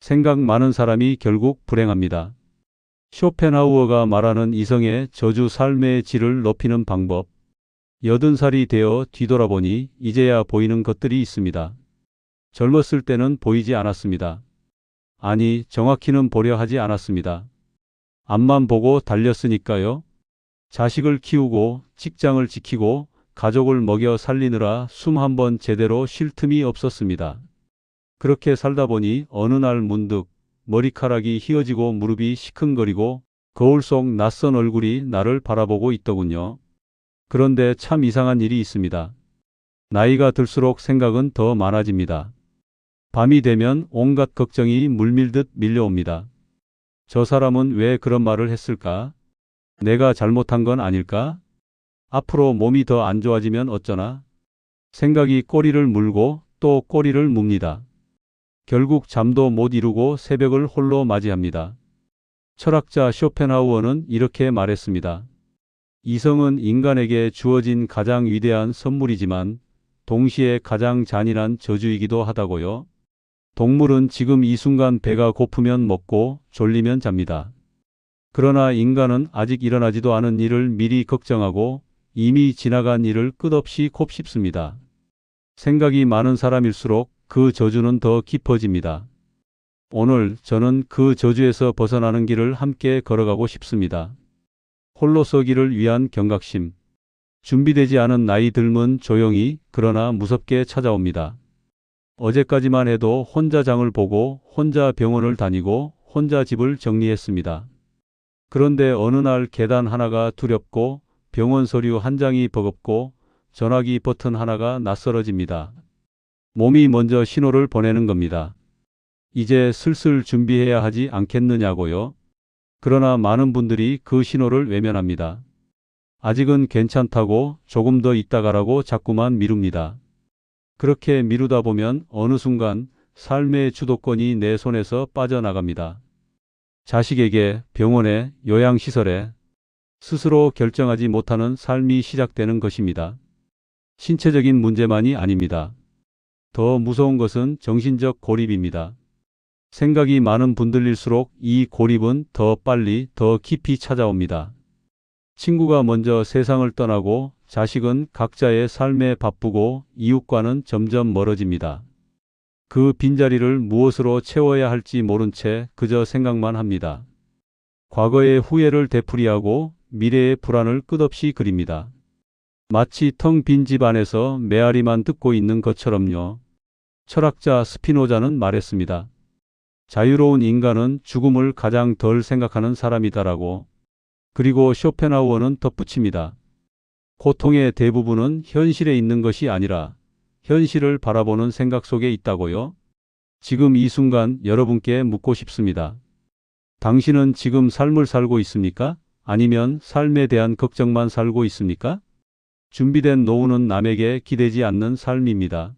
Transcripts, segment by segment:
생각 많은 사람이 결국 불행합니다. 쇼펜하우어가 말하는 이성의 저주 삶의 질을 높이는 방법. 80살이 되어 뒤돌아보니 이제야 보이는 것들이 있습니다. 젊었을 때는 보이지 않았습니다. 아니, 정확히는 보려 하지 않았습니다. 앞만 보고 달렸으니까요. 자식을 키우고 직장을 지키고 가족을 먹여 살리느라 숨 한 번 제대로 쉴 틈이 없었습니다. 그렇게 살다 보니 어느 날 문득 머리카락이 휘어지고 무릎이 시큰거리고 거울 속 낯선 얼굴이 나를 바라보고 있더군요. 그런데 참 이상한 일이 있습니다. 나이가 들수록 생각은 더 많아집니다. 밤이 되면 온갖 걱정이 물밀듯 밀려옵니다. 저 사람은 왜 그런 말을 했을까? 내가 잘못한 건 아닐까? 앞으로 몸이 더 안 좋아지면 어쩌나? 생각이 꼬리를 물고 또 꼬리를 뭅니다. 결국 잠도 못 이루고 새벽을 홀로 맞이합니다. 철학자 쇼펜하우어는 이렇게 말했습니다. 이성은 인간에게 주어진 가장 위대한 선물이지만 동시에 가장 잔인한 저주이기도 하다고요. 동물은 지금 이 순간 배가 고프면 먹고 졸리면 잡니다. 그러나 인간은 아직 일어나지도 않은 일을 미리 걱정하고 이미 지나간 일을 끝없이 곱씹습니다. 생각이 많은 사람일수록 그 저주는 더 깊어집니다. 오늘 저는 그 저주에서 벗어나는 길을 함께 걸어가고 싶습니다. 홀로 서기를 위한 경각심. 준비되지 않은 나이 들면 조용히 그러나 무섭게 찾아옵니다. 어제까지만 해도 혼자 장을 보고 혼자 병원을 다니고 혼자 집을 정리했습니다. 그런데 어느 날 계단 하나가 두렵고 병원 서류 한 장이 버겁고 전화기 버튼 하나가 낯설어집니다. 몸이 먼저 신호를 보내는 겁니다. 이제 슬슬 준비해야 하지 않겠느냐고요. 그러나 많은 분들이 그 신호를 외면합니다. 아직은 괜찮다고 조금 더 있다가라고 자꾸만 미룹니다. 그렇게 미루다 보면 어느 순간 삶의 주도권이 내 손에서 빠져나갑니다. 자식에게, 병원에, 요양시설에 스스로 결정하지 못하는 삶이 시작되는 것입니다. 신체적인 문제만이 아닙니다. 더 무서운 것은 정신적 고립입니다. 생각이 많은 분들일수록 이 고립은 더 빨리, 더 깊이 찾아옵니다. 친구가 먼저 세상을 떠나고 자식은 각자의 삶에 바쁘고 이웃과는 점점 멀어집니다. 그 빈자리를 무엇으로 채워야 할지 모른 채 그저 생각만 합니다. 과거의 후회를 되풀이하고 미래의 불안을 끝없이 그립니다. 마치 텅 빈 집 안에서 메아리만 듣고 있는 것처럼요. 철학자 스피노자는 말했습니다. 자유로운 인간은 죽음을 가장 덜 생각하는 사람이다라고. 그리고 쇼펜하우어는 덧붙입니다. 고통의 대부분은 현실에 있는 것이 아니라 현실을 바라보는 생각 속에 있다고요. 지금 이 순간 여러분께 묻고 싶습니다. 당신은 지금 삶을 살고 있습니까? 아니면 삶에 대한 걱정만 살고 있습니까? 준비된 노후는 남에게 기대지 않는 삶입니다.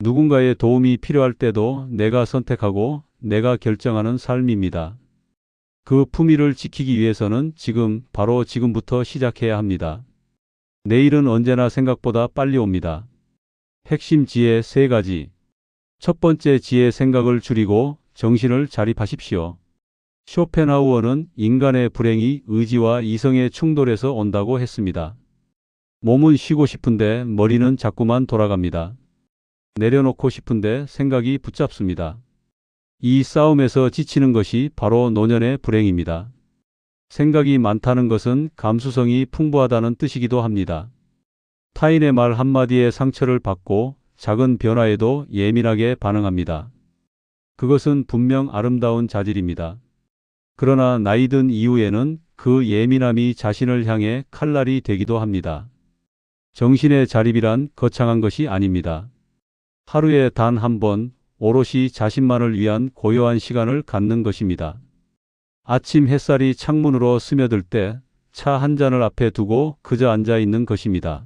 누군가의 도움이 필요할 때도 내가 선택하고 내가 결정하는 삶입니다. 그 품위를 지키기 위해서는 지금, 바로 지금부터 시작해야 합니다. 내일은 언제나 생각보다 빨리 옵니다. 핵심 지혜 3가지. 첫 번째 지혜, 생각을 줄이고 정신을 자립하십시오. 쇼펜하우어는 인간의 불행이 의지와 이성의 충돌에서 온다고 했습니다. 몸은 쉬고 싶은데 머리는 자꾸만 돌아갑니다. 내려놓고 싶은데 생각이 붙잡습니다. 이 싸움에서 지치는 것이 바로 노년의 불행입니다. 생각이 많다는 것은 감수성이 풍부하다는 뜻이기도 합니다. 타인의 말 한마디에 상처를 받고 작은 변화에도 예민하게 반응합니다. 그것은 분명 아름다운 자질입니다. 그러나 나이 든 이후에는 그 예민함이 자신을 향해 칼날이 되기도 합니다. 정신의 자립이란 거창한 것이 아닙니다. 하루에 단 한 번 오롯이 자신만을 위한 고요한 시간을 갖는 것입니다. 아침 햇살이 창문으로 스며들 때 차 한 잔을 앞에 두고 그저 앉아 있는 것입니다.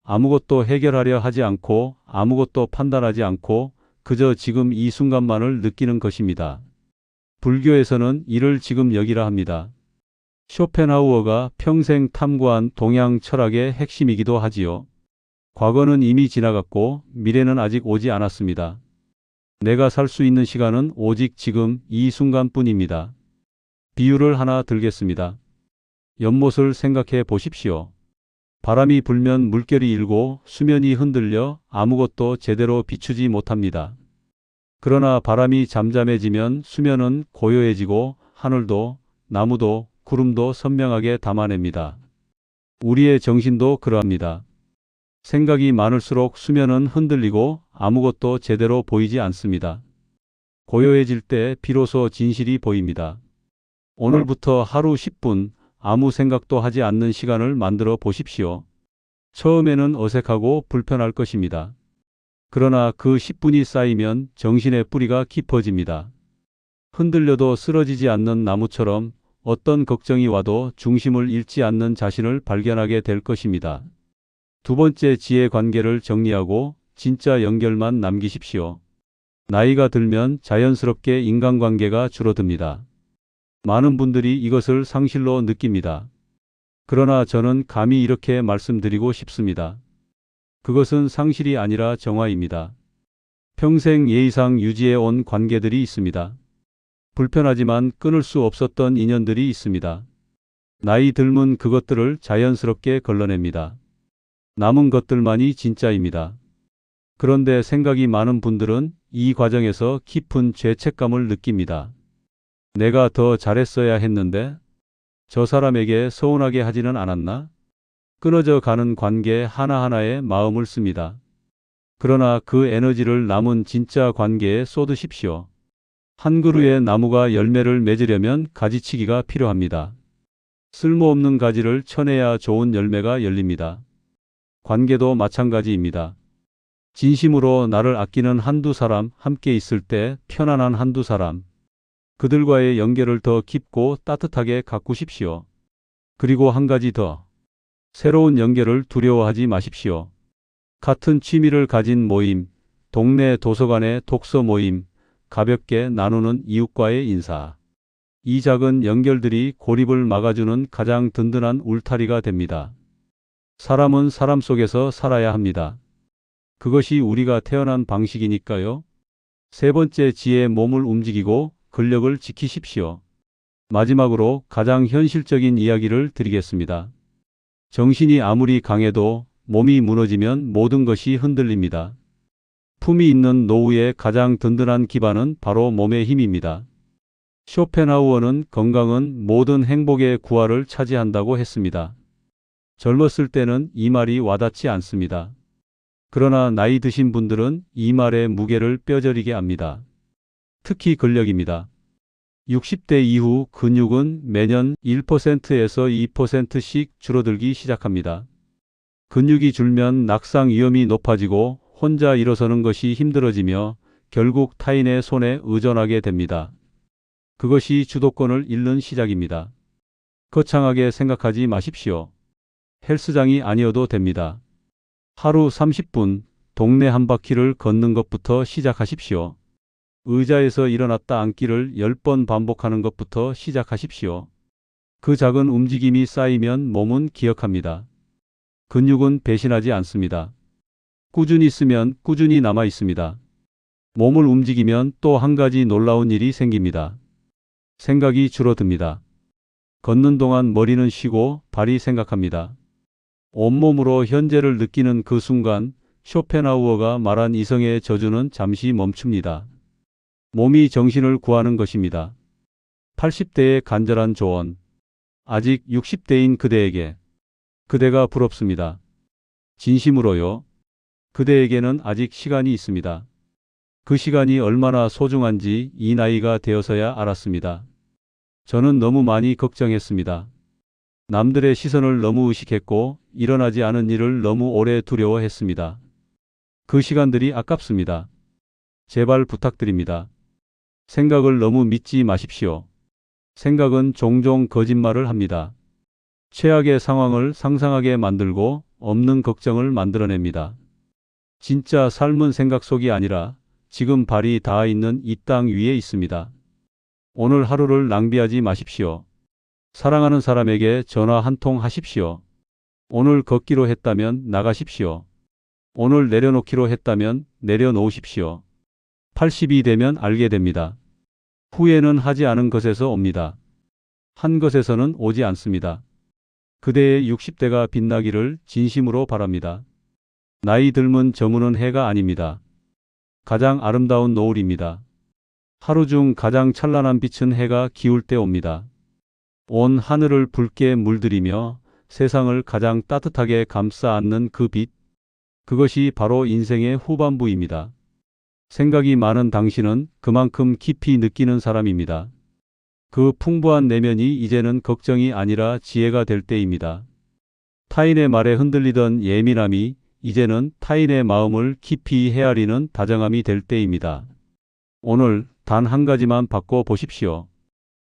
아무것도 해결하려 하지 않고 아무것도 판단하지 않고 그저 지금 이 순간만을 느끼는 것입니다. 불교에서는 이를 지금 여기라 합니다. 쇼펜하우어가 평생 탐구한 동양 철학의 핵심이기도 하지요. 과거는 이미 지나갔고 미래는 아직 오지 않았습니다. 내가 살 수 있는 시간은 오직 지금 이 순간뿐입니다. 비유를 하나 들겠습니다. 연못을 생각해 보십시오. 바람이 불면 물결이 일고 수면이 흔들려 아무것도 제대로 비추지 못합니다. 그러나 바람이 잠잠해지면 수면은 고요해지고 하늘도 나무도 구름도 선명하게 담아냅니다. 우리의 정신도 그러합니다. 생각이 많을수록 수면은 흔들리고 아무것도 제대로 보이지 않습니다. 고요해질 때 비로소 진실이 보입니다. 오늘부터 하루 10분 아무 생각도 하지 않는 시간을 만들어 보십시오. 처음에는 어색하고 불편할 것입니다. 그러나 그 10분이 쌓이면 정신의 뿌리가 깊어집니다. 흔들려도 쓰러지지 않는 나무처럼 어떤 걱정이 와도 중심을 잃지 않는 자신을 발견하게 될 것입니다. 두 번째, 지혜 관계를 정리하고 진짜 연결만 남기십시오. 나이가 들면 자연스럽게 인간관계가 줄어듭니다. 많은 분들이 이것을 상실로 느낍니다. 그러나 저는 감히 이렇게 말씀드리고 싶습니다. 그것은 상실이 아니라 정화입니다. 평생 예의상 유지해 온 관계들이 있습니다. 불편하지만 끊을 수 없었던 인연들이 있습니다. 나이 들면 그것들을 자연스럽게 걸러냅니다. 남은 것들만이 진짜입니다. 그런데 생각이 많은 분들은 이 과정에서 깊은 죄책감을 느낍니다. 내가 더 잘했어야 했는데, 저 사람에게 서운하게 하지는 않았나? 끊어져 가는 관계 하나하나에 마음을 씁니다. 그러나 그 에너지를 남은 진짜 관계에 쏟으십시오. 한 그루의 나무가 열매를 맺으려면 가지치기가 필요합니다. 쓸모없는 가지를 쳐내야 좋은 열매가 열립니다. 관계도 마찬가지입니다. 진심으로 나를 아끼는 한두 사람, 함께 있을 때 편안한 한두 사람, 그들과의 연결을 더 깊고 따뜻하게 가꾸십시오. 그리고 한 가지 더. 새로운 연결을 두려워하지 마십시오. 같은 취미를 가진 모임, 동네 도서관의 독서 모임, 가볍게 나누는 이웃과의 인사. 이 작은 연결들이 고립을 막아주는 가장 든든한 울타리가 됩니다. 사람은 사람 속에서 살아야 합니다. 그것이 우리가 태어난 방식이니까요. 세 번째, 지혜의 몸을 움직이고 근력을 지키십시오. 마지막으로 가장 현실적인 이야기를 드리겠습니다. 정신이 아무리 강해도 몸이 무너지면 모든 것이 흔들립니다. 품이 있는 노후의 가장 든든한 기반은 바로 몸의 힘입니다. 쇼펜하우어는 건강은 모든 행복의 구활을 차지한다고 했습니다. 젊었을 때는 이 말이 와닿지 않습니다. 그러나 나이 드신 분들은 이 말의 무게를 뼈저리게 압니다. 특히 근력입니다. 60대 이후 근육은 매년 1%에서 2%씩 줄어들기 시작합니다. 근육이 줄면 낙상 위험이 높아지고 혼자 일어서는 것이 힘들어지며 결국 타인의 손에 의존하게 됩니다. 그것이 주도권을 잃는 시작입니다. 거창하게 생각하지 마십시오. 헬스장이 아니어도 됩니다. 하루 30분 동네 한 바퀴를 걷는 것부터 시작하십시오. 의자에서 일어났다 앉기를 10번 반복하는 것부터 시작하십시오. 그 작은 움직임이 쌓이면 몸은 기억합니다. 근육은 배신하지 않습니다. 꾸준히 쓰면 꾸준히 남아 있습니다. 몸을 움직이면 또 한 가지 놀라운 일이 생깁니다. 생각이 줄어듭니다. 걷는 동안 머리는 쉬고 발이 생각합니다. 온몸으로 현재를 느끼는 그 순간 쇼펜하우어가 말한 이성의 저주는 잠시 멈춥니다. 몸이 정신을 구하는 것입니다. 80대의 간절한 조언. 아직 60대인 그대에게. 그대가 부럽습니다. 진심으로요. 그대에게는 아직 시간이 있습니다. 그 시간이 얼마나 소중한지 이 나이가 되어서야 알았습니다. 저는 너무 많이 걱정했습니다. 남들의 시선을 너무 의식했고 일어나지 않은 일을 너무 오래 두려워했습니다. 그 시간들이 아깝습니다. 제발 부탁드립니다. 생각을 너무 믿지 마십시오. 생각은 종종 거짓말을 합니다. 최악의 상황을 상상하게 만들고 없는 걱정을 만들어냅니다. 진짜 삶은 생각 속이 아니라 지금 발이 닿아 있는 이 땅 위에 있습니다. 오늘 하루를 낭비하지 마십시오. 사랑하는 사람에게 전화 한 통 하십시오. 오늘 걷기로 했다면 나가십시오. 오늘 내려놓기로 했다면 내려놓으십시오. 80이 되면 알게 됩니다. 후회는 하지 않은 것에서 옵니다. 한 것에서는 오지 않습니다. 그대의 60대가 빛나기를 진심으로 바랍니다. 나이 들면 저무는 해가 아닙니다. 가장 아름다운 노을입니다. 하루 중 가장 찬란한 빛은 해가 기울 때 옵니다. 온 하늘을 붉게 물들이며 세상을 가장 따뜻하게 감싸 안는 그 빛, 그것이 바로 인생의 후반부입니다. 생각이 많은 당신은 그만큼 깊이 느끼는 사람입니다. 그 풍부한 내면이 이제는 걱정이 아니라 지혜가 될 때입니다. 타인의 말에 흔들리던 예민함이 이제는 타인의 마음을 깊이 헤아리는 다정함이 될 때입니다. 오늘 단 한 가지만 바꿔 보십시오.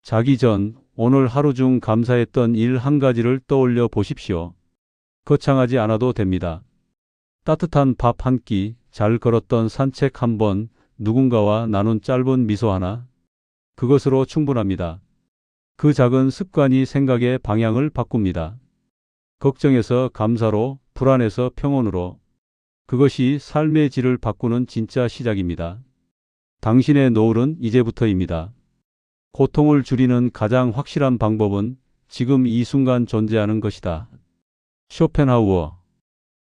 자기 전 오늘 하루 중 감사했던 일 한 가지를 떠올려 보십시오. 거창하지 않아도 됩니다. 따뜻한 밥 한 끼, 잘 걸었던 산책 한 번, 누군가와 나눈 짧은 미소 하나, 그것으로 충분합니다. 그 작은 습관이 생각의 방향을 바꿉니다. 걱정에서 감사로, 불안에서 평온으로. 그것이 삶의 질을 바꾸는 진짜 시작입니다. 당신의 노을은 이제부터입니다. 고통을 줄이는 가장 확실한 방법은 지금 이 순간 존재하는 것이다. 쇼펜하우어